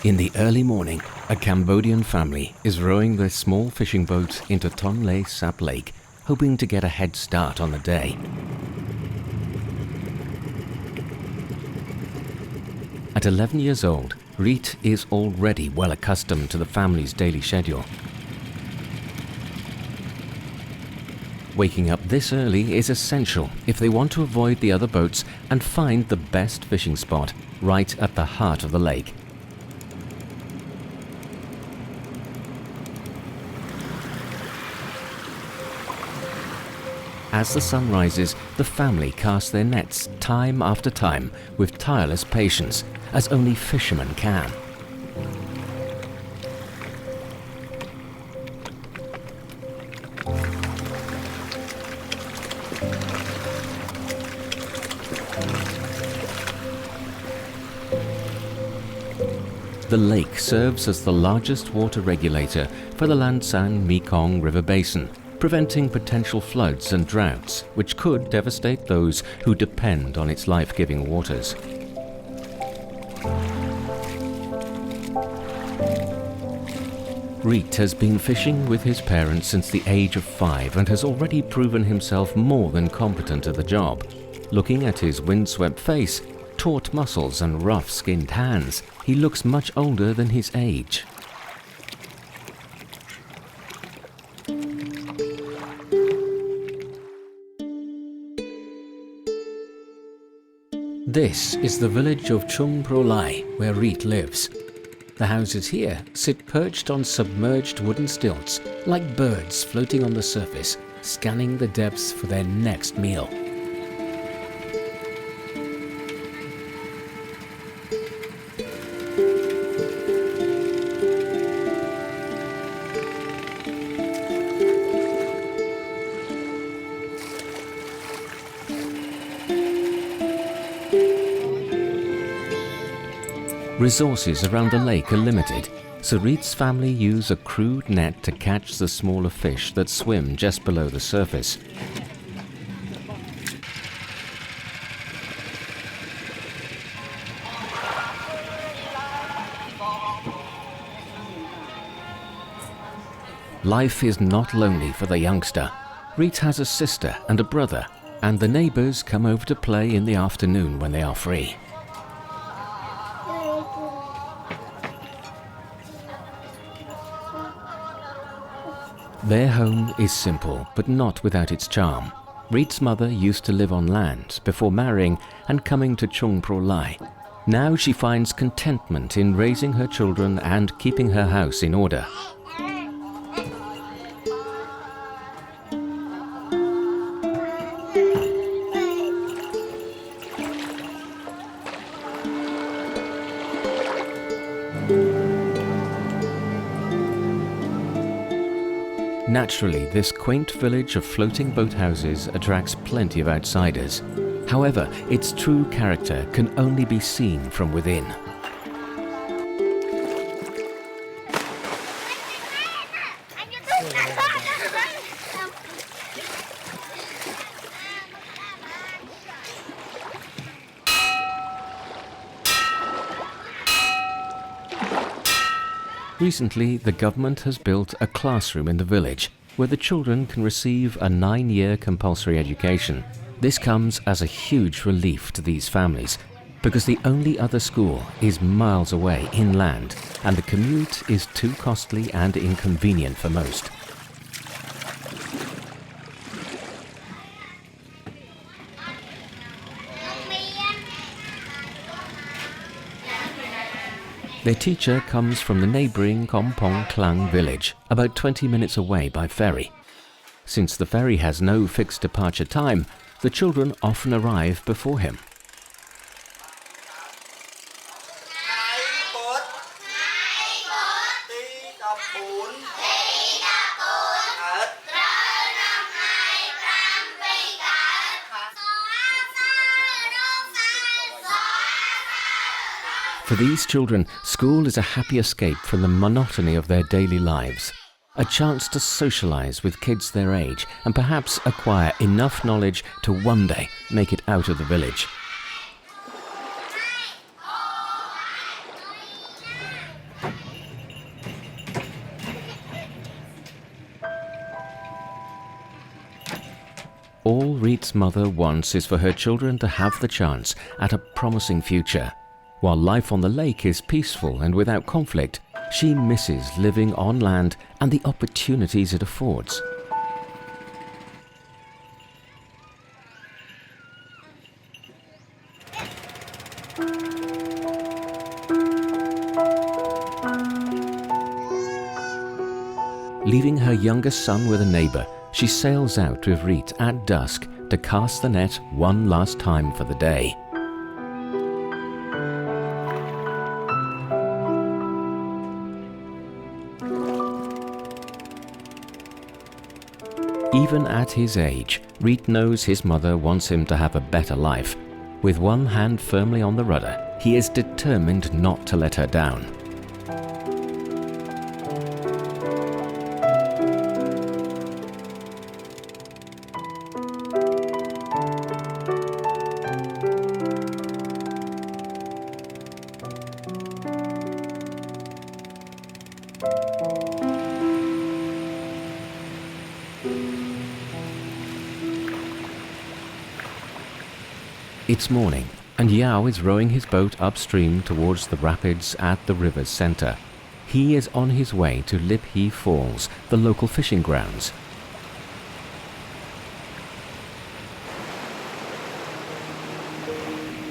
In the early morning, a Cambodian family is rowing their small fishing boat into Tonle Sap Lake, hoping to get a head start on the day. At 11 years old, Reet is already well accustomed to the family's daily schedule. Waking up this early is essential if they want to avoid the other boats and find the best fishing spot right at the heart of the lake. As the sun rises, the family cast their nets time after time with tireless patience, as only fishermen can. The lake serves as the largest water regulator for the Lancang-Mekong river basin, preventing potential floods and droughts which could devastate those who depend on its life-giving waters. Reet has been fishing with his parents since the age of 5 and has already proven himself more than competent at the job. Looking at his windswept face, taut muscles and rough-skinned hands, he looks much older than his age. This is the village of Chung Pro Lai, where Reet lives. The houses here sit perched on submerged wooden stilts, like birds floating on the surface, scanning the depths for their next meal. Resources around the lake are limited, so Reet's family use a crude net to catch the smaller fish that swim just below the surface. Life is not lonely for the youngster. Reet has a sister and a brother, and the neighbors come over to play in the afternoon when they are free. Their home is simple, but not without its charm. Reet's mother used to live on land before marrying and coming to Chung Pro Lai. Now she finds contentment in raising her children and keeping her house in order. Naturally, this quaint village of floating boathouses attracts plenty of outsiders. However, its true character can only be seen from within. Recently, the government has built a classroom in the village where the children can receive a 9-year compulsory education. This comes as a huge relief to these families because the only other school is miles away inland and the commute is too costly and inconvenient for most. Their teacher comes from the neighbouring Kompong Klang village, about 20 minutes away by ferry. Since the ferry has no fixed departure time, the children often arrive before him. For these children, school is a happy escape from the monotony of their daily lives. A chance to socialize with kids their age and perhaps acquire enough knowledge to one day make it out of the village. all Reet's mother wants is for her children to have the chance at a promising future. While life on the lake is peaceful and without conflict, she misses living on land and the opportunities it affords. Leaving her youngest son with a neighbor, she sails out with Reet at dusk to cast the net one last time for the day. Even at his age, Reet knows his mother wants him to have a better life. With one hand firmly on the rudder, he is determined not to let her down. It's morning, and Yao is rowing his boat upstream towards the rapids at the river's center. He is on his way to Lippy Falls, the local fishing grounds.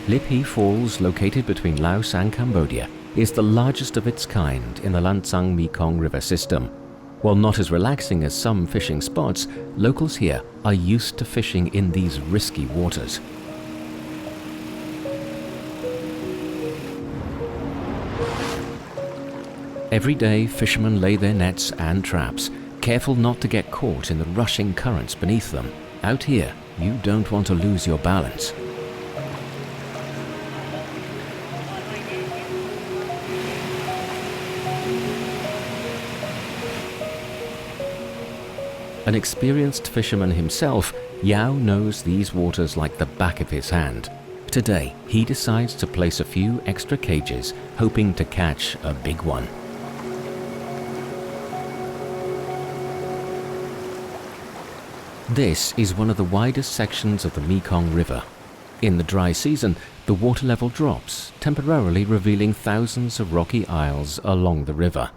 Lippy Falls, located between Laos and Cambodia, is the largest of its kind in the Lancang-Mekong river system. While not as relaxing as some fishing spots, locals here are used to fishing in these risky waters. Every day, fishermen lay their nets and traps, careful not to get caught in the rushing currents beneath them. Out here, you don't want to lose your balance. An experienced fisherman himself, Yao knows these waters like the back of his hand. Today, he decides to place a few extra cages, hoping to catch a big one. This is one of the widest sections of the Mekong River. In the dry season, the water level drops, temporarily revealing thousands of rocky isles along the river.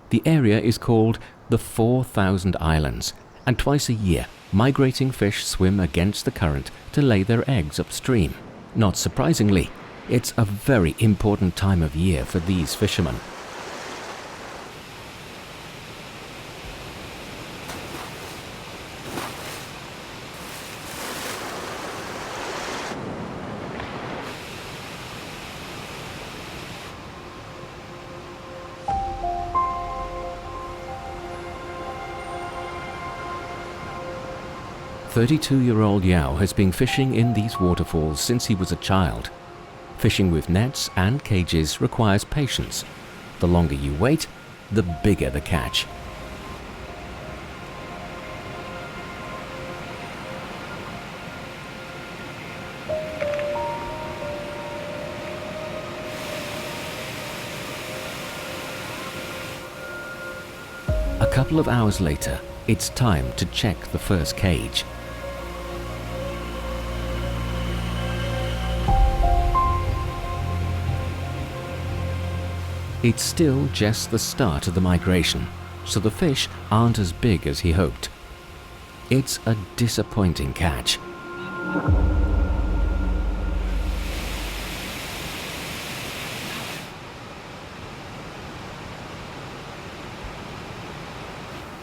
The area is called the 4,000 Islands, and twice a year, migrating fish swim against the current to lay their eggs upstream. Not surprisingly, it's a very important time of year for these fishermen. "32-year-old Yao has been fishing in these waterfalls since he was a child. Fishing with nets and cages requires patience. The longer you wait, the bigger the catch." A couple of hours later, it's time to check the first cage. It's still just the start of the migration, so the fish aren't as big as he hoped. It's a disappointing catch.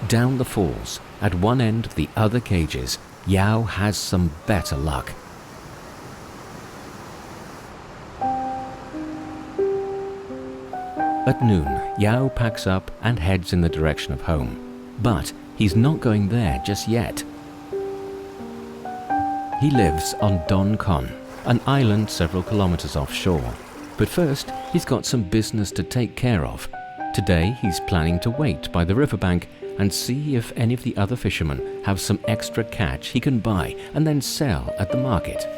Down the falls, at one end of the other cages, Yao has some better luck. At noon, Yao packs up and heads in the direction of home. But he's not going there just yet. He lives on Don Con, an island several kilometers offshore. But first, he's got some business to take care of. Today, he's planning to wait by the riverbank and see if any of the other fishermen have some extra catch he can buy and then sell at the market.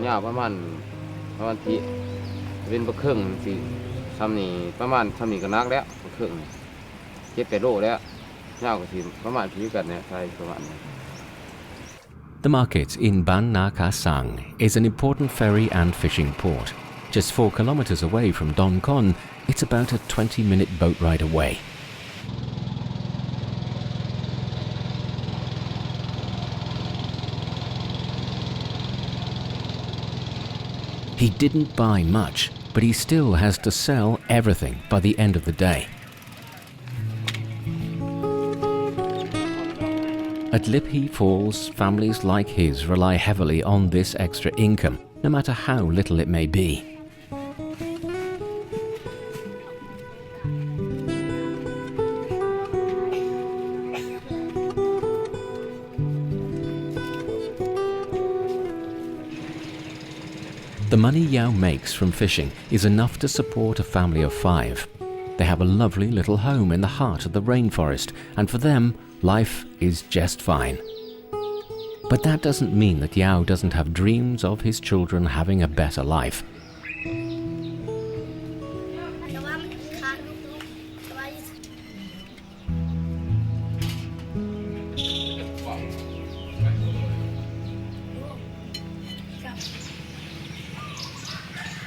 ยาวประมาณที่เป็นบะครึ่งสิซ้ำนี่ประมาณซ้ำนี่ก็นักแล้วบะครึ่ง7-8 โลแล้วยาวก็สิประมาณที่กันเนี่ยใช่ประมาณนี้ The market in Ban Na Ka Sang is an important ferry and fishing port. Just 4 kilometers away from Don Con, it's about a 20-minute boat ride away. He didn't buy much, but he still has to sell everything by the end of the day. At Lippy Falls, families like his rely heavily on this extra income, no matter how little it may be. The money Yao makes from fishing is enough to support a family of 5. They have a lovely little home in the heart of the rainforest, and for them, life is just fine. But that doesn't mean that Yao doesn't have dreams of his children having a better life.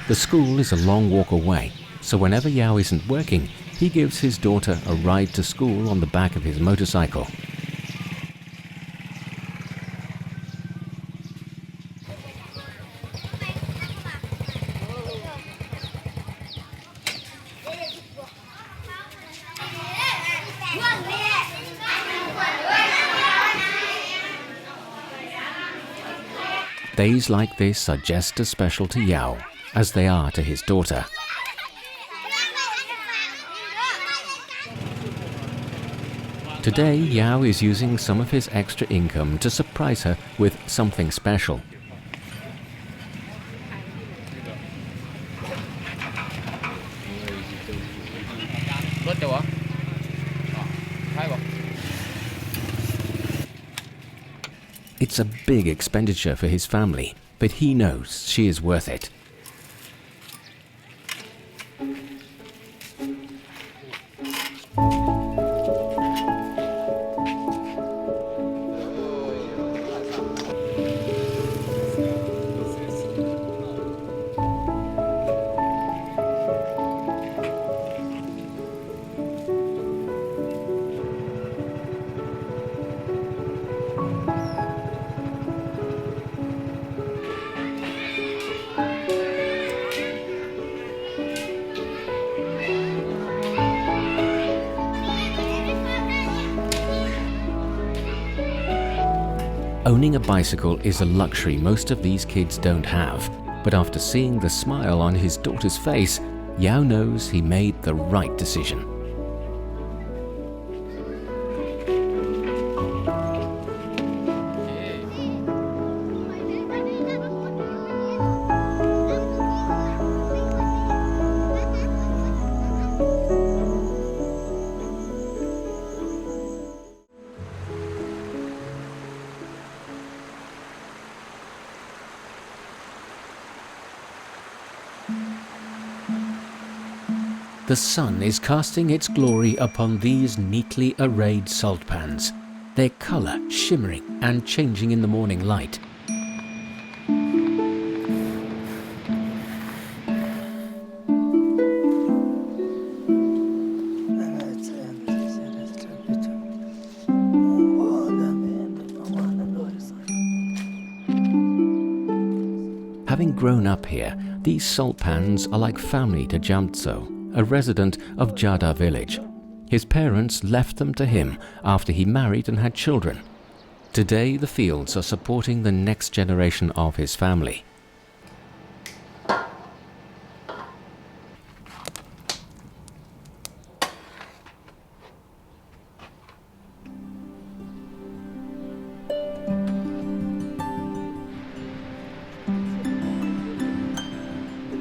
The school is a long walk away, so whenever Yao isn't working, he gives his daughter a ride to school on the back of his motorcycle. Days like this are just as special to Yao as they are to his daughter. Today, Yao is using some of his extra income to surprise her with something special. It's a big expenditure for his family, but he knows she is worth it. Owning a bicycle is a luxury most of these kids don't have, but after seeing the smile on his daughter's face, Yao knows he made the right decision. The sun is casting its glory upon these neatly arrayed salt pans, their color shimmering and changing in the morning light. Having grown up here, these salt pans are like family to Jamtso, a resident of Jada village. His parents left them to him after he married and had children. Today, the fields are supporting the next generation of his family.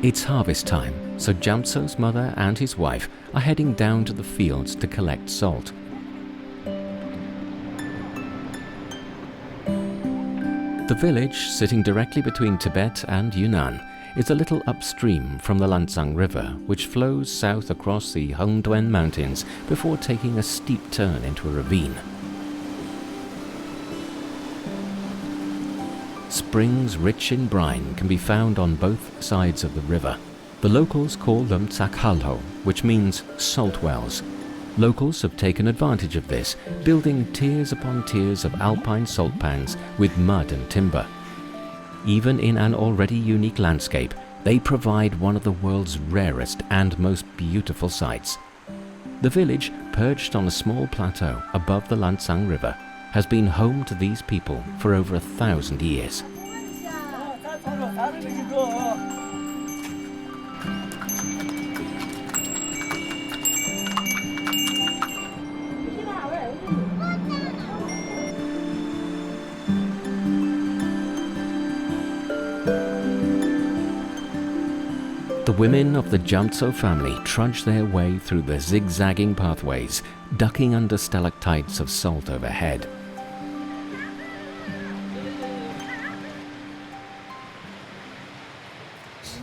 It's harvest time, so Jamtso's mother and his wife are heading down to the fields to collect salt. The village, sitting directly between Tibet and Yunnan, is a little upstream from the Lancang River, which flows south across the Hongduan Mountains before taking a steep turn into a ravine. Springs rich in brine can be found on both sides of the river. The locals call them Tsakhalho, which means salt wells. Locals have taken advantage of this, building tiers upon tiers of alpine salt pans with mud and timber. Even in an already unique landscape, they provide one of the world's rarest and most beautiful sights. The village, perched on a small plateau above the Lancang River, has been home to these people for over 1,000 years. The women of the Jamtso family trudge their way through the zigzagging pathways, ducking under stalactites of salt overhead.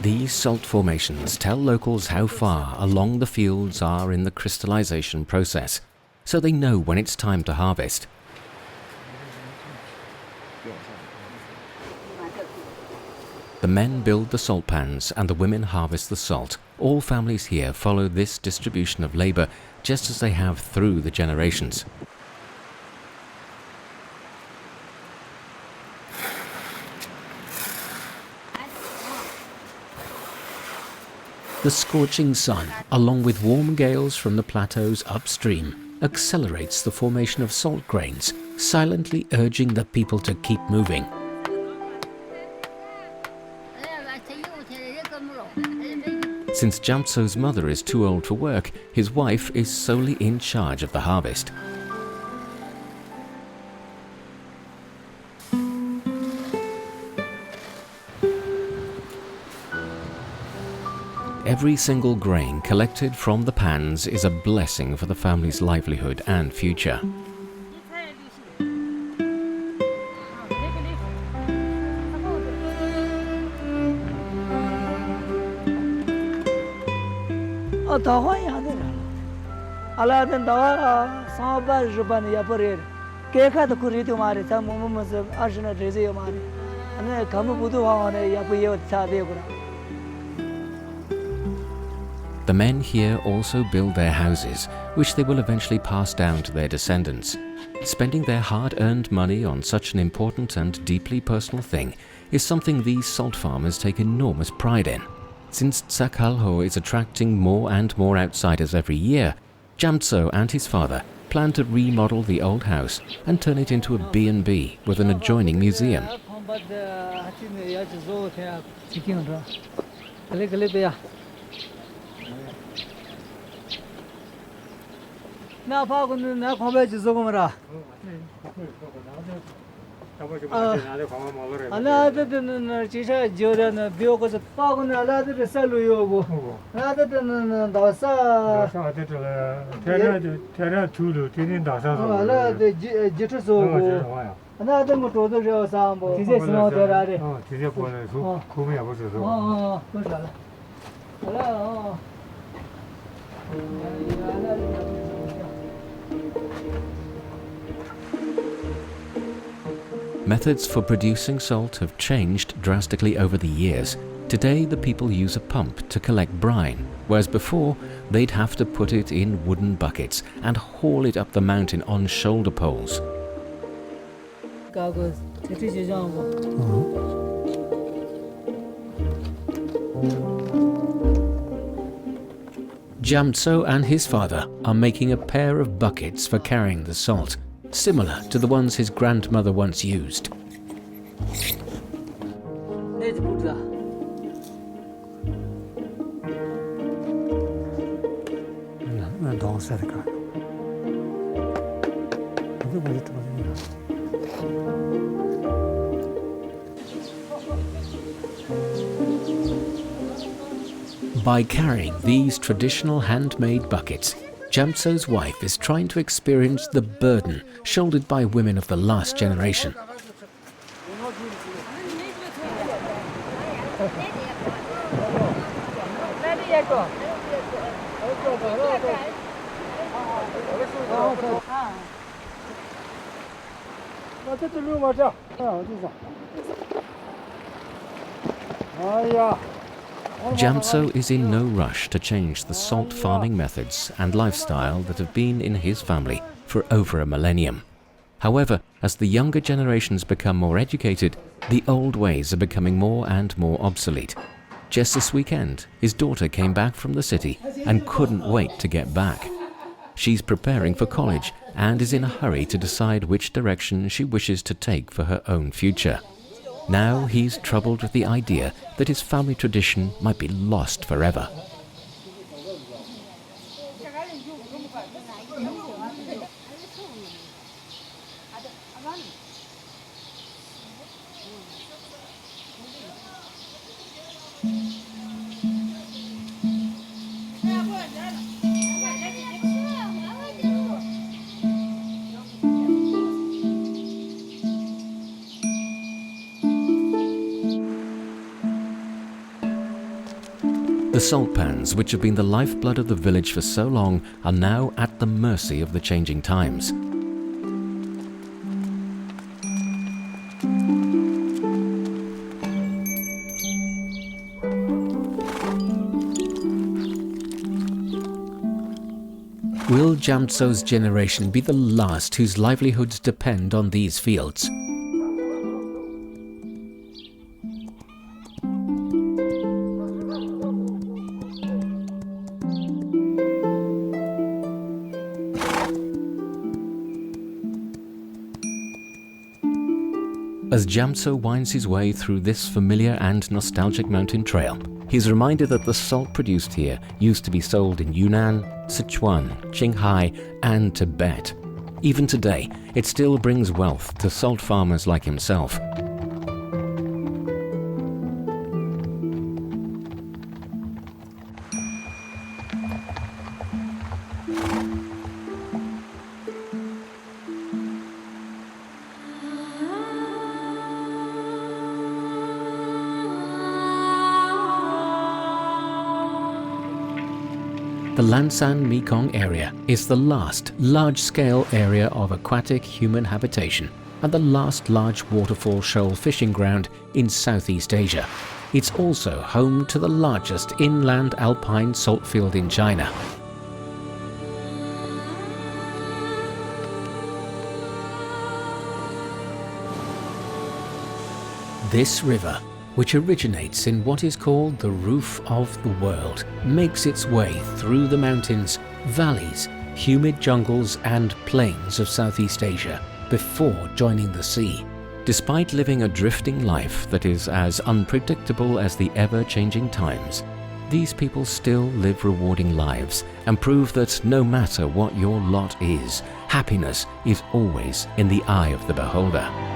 These salt formations tell locals how far along the fields are in the crystallization process, so they know when it's time to harvest. The men build the salt pans and the women harvest the salt. All families here follow this distribution of labor just as they have through the generations. The scorching sun, along with warm gales from the plateaus upstream, accelerates the formation of salt grains, silently urging the people to keep moving. Since Jamtso's mother is too old for work, his wife is solely in charge of the harvest. Every single grain collected from the pans is a blessing for the family's livelihood and future. The men here also build their houses, which they will eventually pass down to their descendants. Spending their hard-earned money on such an important and deeply personal thing is something these salt farmers take enormous pride in. Since Tsakhalho is attracting more and more outsiders every year, Jamtso and his father plan to remodel the old house and turn it into a B&B with an adjoining museum. Methods for producing salt have changed drastically over the years. Today the people use a pump to collect brine, whereas before they'd have to put it in wooden buckets and haul it up the mountain on shoulder poles. Jamtso and his father are making a pair of buckets for carrying the salt, similar to the ones his grandmother once used. By carrying these traditional handmade buckets, Jamtso's wife is trying to experience the burden shouldered by women of the last generation. Jamso is in no rush to change the salt farming methods and lifestyle that have been in his family for over a millennium. However, as the younger generations become more educated, the old ways are becoming more and more obsolete. Just this weekend, his daughter came back from the city and couldn't wait to get back. She's preparing for college and is in a hurry to decide which direction she wishes to take for her own future. Now he's troubled with the idea that his family tradition might be lost forever. The salt pans, which have been the lifeblood of the village for so long, are now at the mercy of the changing times. Will Jamtso's generation be the last whose livelihoods depend on these fields? As Jamtso winds his way through this familiar and nostalgic mountain trail, he's reminded that the salt produced here used to be sold in Yunnan, Sichuan, Qinghai, and Tibet. Even today, it still brings wealth to salt farmers like himself. The Lancang-Mekong area is the last large-scale area of aquatic human habitation and the last large waterfall shoal fishing ground in Southeast Asia. It's also home to the largest inland alpine salt field in China. This river, which originates in what is called the roof of the world, makes its way through the mountains, valleys, humid jungles and plains of Southeast Asia before joining the sea. Despite living a drifting life that is as unpredictable as the ever-changing times, these people still live rewarding lives and prove that no matter what your lot is, happiness is always in the eye of the beholder.